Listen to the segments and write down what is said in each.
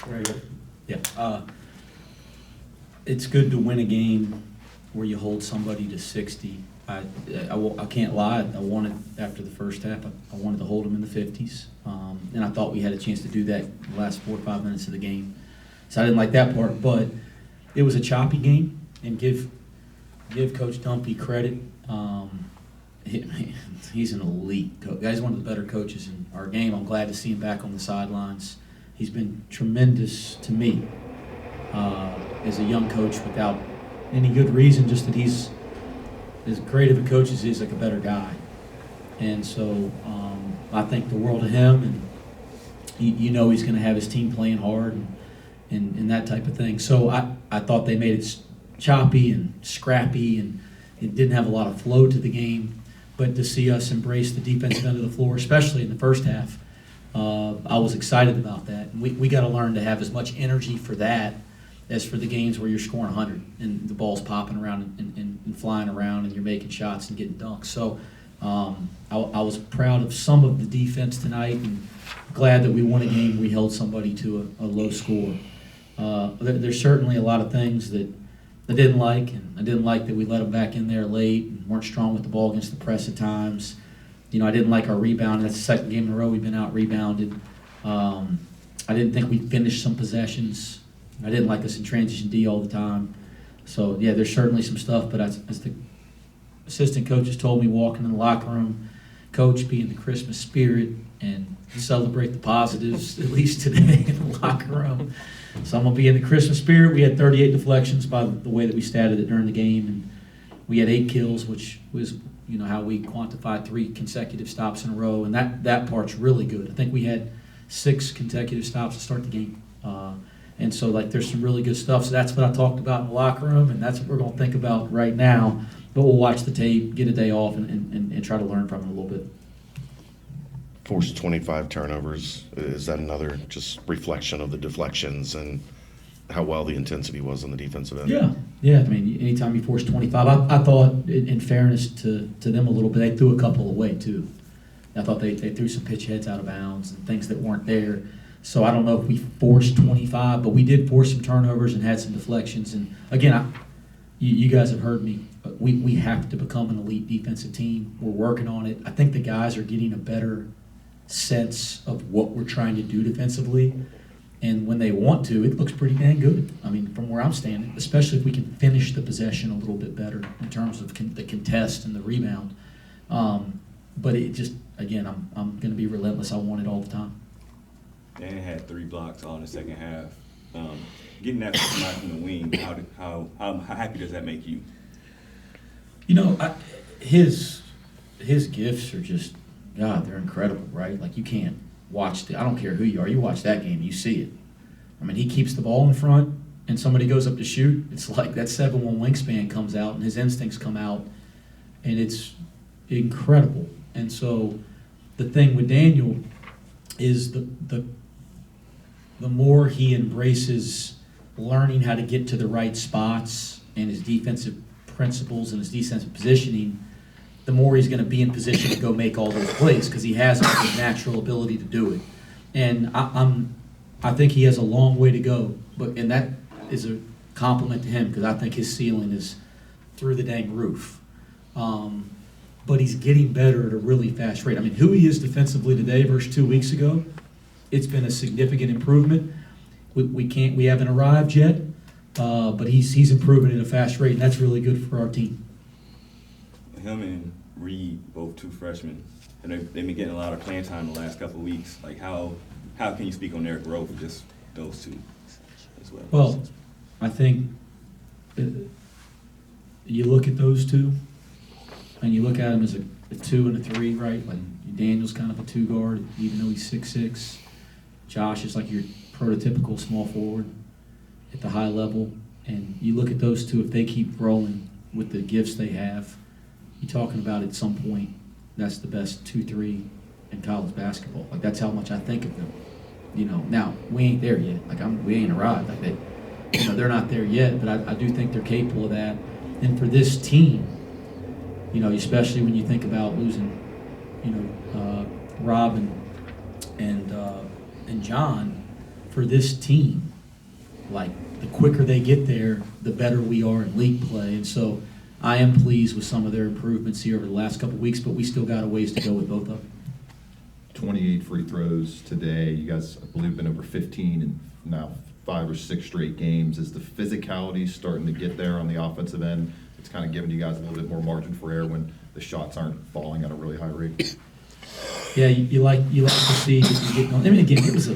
Right. Yeah. It's good to win a game where you hold somebody to 60. I can't lie. I wanted, after the first half, I wanted to hold them in the 50s. And I thought we had a chance to do that the last 4 or 5 minutes of the game. So I didn't like that part. But it was a choppy game, and give Coach Dumpy credit. He's an elite coach. He's one of the better coaches in our game. I'm glad to see him back on the sidelines. He's been tremendous to me as a young coach without any good reason, just that he's as great of a coach as he is, like a better guy. And so I think the world of him, and you know he's going to have his team playing hard and that type of thing. So I thought they made it choppy and scrappy, and it didn't have a lot of flow to the game. But to see us embrace the defensive end of the floor, especially in the first half, I was excited about that. And we got to learn to have as much energy for that as for the games where you're scoring 100 and the ball's popping around and flying around and you're making shots and getting dunks. So I was proud of some of the defense tonight, and glad that we won a game. We held somebody to a low score. There's certainly a lot of things that I didn't like, and I didn't like that we let them back in there late and weren't strong with the ball against the press at times. You know, I didn't like our rebound. That's the second game in a row we've been out rebounded. I didn't think we finished some possessions. I didn't like us in transition D all the time. So, yeah, there's certainly some stuff, but as the assistant coaches told me walking in the locker room, Coach, be in the Christmas spirit and celebrate the positives, at least today in the locker room. So I'm going to be in the Christmas spirit. We had 38 deflections by the way that we statted it during the game, and we had 8 kills, which was, you know, how we quantified 3 consecutive stops in a row, and that part's really good. I think we had 6 consecutive stops to start the game. And so, like, there's some really good stuff. So that's what I talked about in the locker room, and that's what we're going to think about right now. But we'll watch the tape, get a day off, and try to learn from it a little bit. Forced 25 turnovers. Is that another just reflection of the deflections and how well the intensity was on the defensive end? Yeah. I mean, anytime you force 25, I thought, in fairness to them a little bit, they threw a couple away too. I thought they threw some pitch heads out of bounds and things that weren't there. So I don't know if we forced 25, but we did force some turnovers and had some deflections. And again, you guys have heard me. We have to become an elite defensive team. We're working on it. I think the guys are getting a better sense of what we're trying to do defensively. And when they want to, it looks pretty dang good. I mean, from where I'm standing, especially if we can finish the possession a little bit better in terms of the contest and the rebound. But it just, again, I'm going to be relentless. I want it all the time. Dan had 3 blocks all in the second half. Getting that from the wing, how happy does that make you? You know, his gifts are just, God, they're incredible, right? Like, you can't watch I don't care who you are, you watch that game, you see it. I mean, he keeps the ball in front, and somebody goes up to shoot. It's like that 7'1" wingspan comes out, and his instincts come out, and it's incredible. And so the thing with Daniel is the more he embraces learning how to get to the right spots and his defensive principles and his defensive positioning, the more he's going to be in position to go make all those plays, because he has a natural ability to do it. And I think he has a long way to go, and that is a compliment to him, because I think his ceiling is through the dang roof. But he's getting better at a really fast rate. I mean, who he is defensively today versus 2 weeks ago, it's been a significant improvement. We haven't arrived yet, but he's improving at a fast rate, and that's really good for our team. Him and Reed, both 2 freshmen, and they've been getting a lot of playing time the last couple of weeks. Like, how can you speak on their growth, just those 2 as well? Well, I think you look at those 2, and you look at them as a 2 and a 3, right? Like, Daniel's kind of a 2 guard, even though he's 6'6". Josh is like your prototypical small forward at the high level. And you look at those 2, if they keep growing with the gifts they have, you're talking about at some point that's the best 2-3 in college basketball. Like, that's how much I think of them. You know, now we ain't there yet. Like, we ain't arrived. Like, they're not there yet, but I do think they're capable of that. And for this team, you know, especially when you think about losing, you know, Rob and John, for this team. Like, the quicker they get there, the better we are in league play. And so I am pleased with some of their improvements here over the last couple of weeks, but we still got a ways to go with both of them. 28 free throws today. You guys, I believe, been over 15 in now 5 or 6 straight games. Is the physicality starting to get there on the offensive end? It's kind of giving you guys a little bit more margin for error when the shots aren't falling at a really high rate. Yeah, you like to see you get going. I mean, again, it was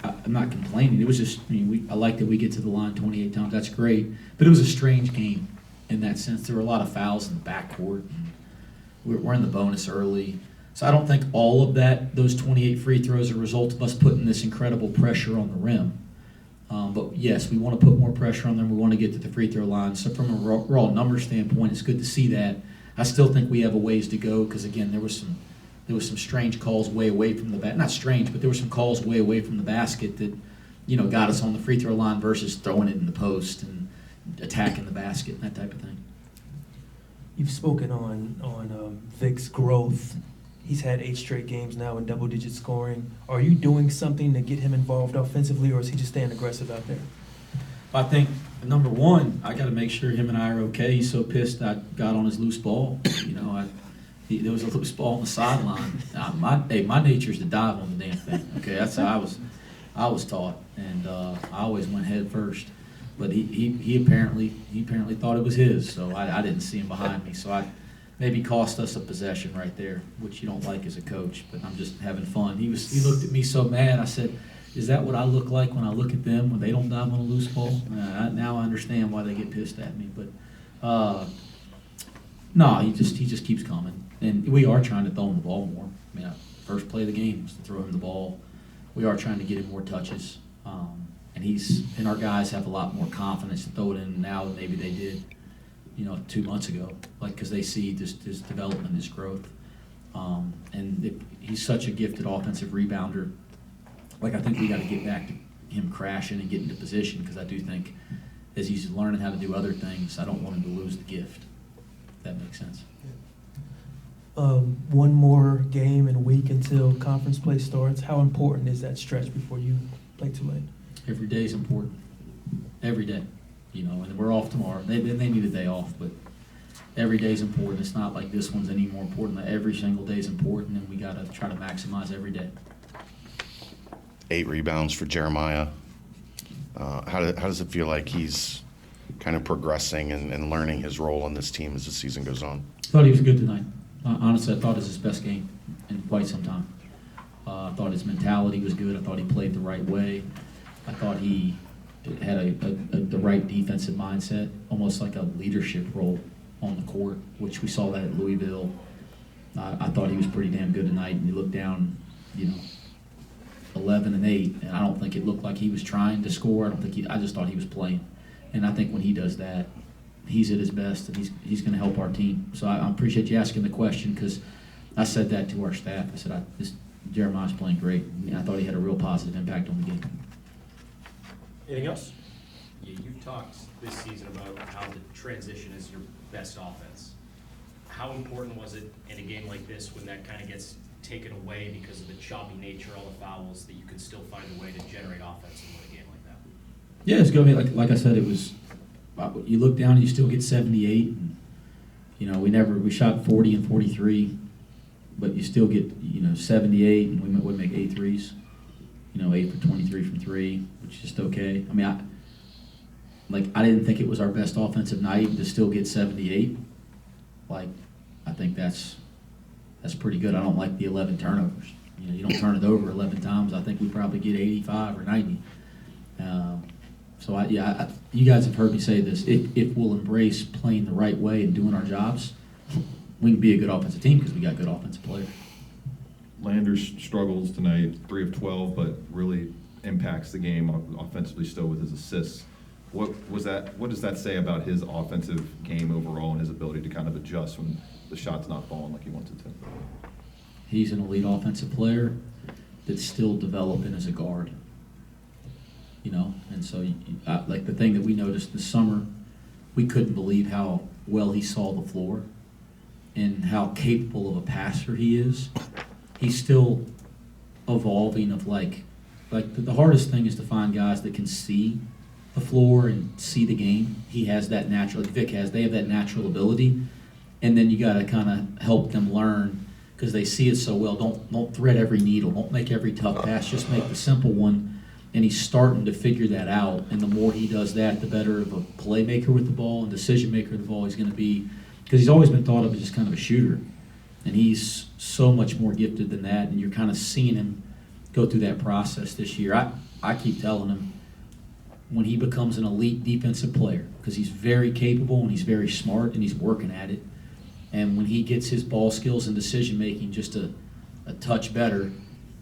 I'm not complaining. It was just, I mean, I like that we get to the line 28 times. That's great. But it was a strange game in that sense. There were a lot of fouls in the backcourt. We're in the bonus early. So I don't think all of those 28 free throws are a result of us putting this incredible pressure on the rim. But yes, we want to put more pressure on them. We want to get to the free throw line. So from a raw number standpoint, it's good to see that. I still think we have a ways to go because, again, there was some strange calls way away from the basket. Not strange, but there were some calls way away from the basket that, got us on the free throw line versus throwing it in the post and attacking the basket and that type of thing. You've spoken on Vic's growth. He's had 8 straight games now in double-digit scoring. Are you doing something to get him involved offensively, or is he just staying aggressive out there? I think, number one, I got to make sure him and I are okay. He's so pissed I got on his loose ball. There was a loose ball on the sideline. My nature is to dive on the damn thing. Okay, that's how I was taught, and I always went head first. But he apparently thought it was his, so I didn't see him behind me. So I maybe cost us a possession right there, which you don't like as a coach. But I'm just having fun. He looked at me so mad. I said, "Is that what I look like when I look at them when they don't dive on a loose ball?" Now I understand why they get pissed at me. But no, he just keeps coming, and we are trying to throw him the ball more. I mean, first play of the game was to throw him the ball. We are trying to get him more touches, and our guys have a lot more confidence to throw it in now than maybe they did, 2 months ago. Like, because they see his development, his growth, and he's such a gifted offensive rebounder. Like, I think we got to get back to him crashing and getting into position, because I do think as he's learning how to do other things, I don't want him to lose the gift. If that makes sense. One more game and week until conference play starts. How important is that stretch before you play Tulane? Every day is important. Every day. And we're off tomorrow. They need a day off, but every day is important. It's not like this one's any more important. Every single day is important, and we got to try to maximize every day. 8 rebounds for Jeremiah. How does it feel like he's kind of progressing and learning his role on this team as the season goes on? I thought he was good tonight. Honestly, I thought it was his best game in quite some time. I thought his mentality was good. I thought he played the right way. I thought he had the right defensive mindset, almost like a leadership role on the court, which we saw that at Louisville. I thought he was pretty damn good tonight. And you look down, 11 and 8, and I don't think it looked like he was trying to score. I just thought he was playing. And I think when he does that, he's at his best, and he's going to help our team. So I appreciate you asking the question, because I said that to our staff. I said, Jeremiah's playing great. And I thought he had a real positive impact on the game. Anything else? Yeah, you've talked this season about how the transition is your best offense. How important was it in a game like this when that kind of gets taken away because of the choppy nature, all the fouls, that you could still find a way to generate offense and win a game like that? Yeah, it's going to be, like I said, it was, you look down and you still get 78. And, we shot 40 and 43, but you still get, 78, and we would make 8 threes. 8 for 23 from 3, which is just okay. I mean, I didn't think it was our best offensive night to still get 78. I think that's pretty good. I don't like the 11 turnovers. You don't turn it over 11 times. I think we probably get 85 or 90. You guys have heard me say this. If we'll embrace playing the right way and doing our jobs, we can be a good offensive team because we got good offensive players. Landers struggles tonight, 3 of 12, but really impacts the game offensively still with his assists. What does that say about his offensive game overall and his ability to kind of adjust when the shot's not falling like he wants it to? He's an elite offensive player that's still developing as a guard. And so like the thing that we noticed this summer, we couldn't believe how well he saw the floor and how capable of a passer he is. He's still evolving of like the hardest thing is to find guys that can see the floor and see the game. He has that natural, like Vic has, they have that natural ability. And then you got to kind of help them learn because they see it so well. Don't thread every needle. Don't make every tough pass. Just make the simple one. And he's starting to figure that out. And the more he does that, the better of a playmaker with the ball and decision maker with the ball he's going to be. Because he's always been thought of as just kind of a shooter. And he's so much more gifted than that. And you're kind of seeing him go through that process this year. I keep telling him when he becomes an elite defensive player, because he's very capable and he's very smart and he's working at it. And when he gets his ball skills and decision making just a touch better,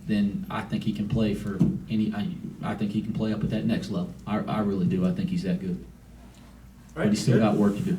then I think he can play for any. I think he can play up at that next level. I really do. I think he's that good. All right, But he's still good. got work to do.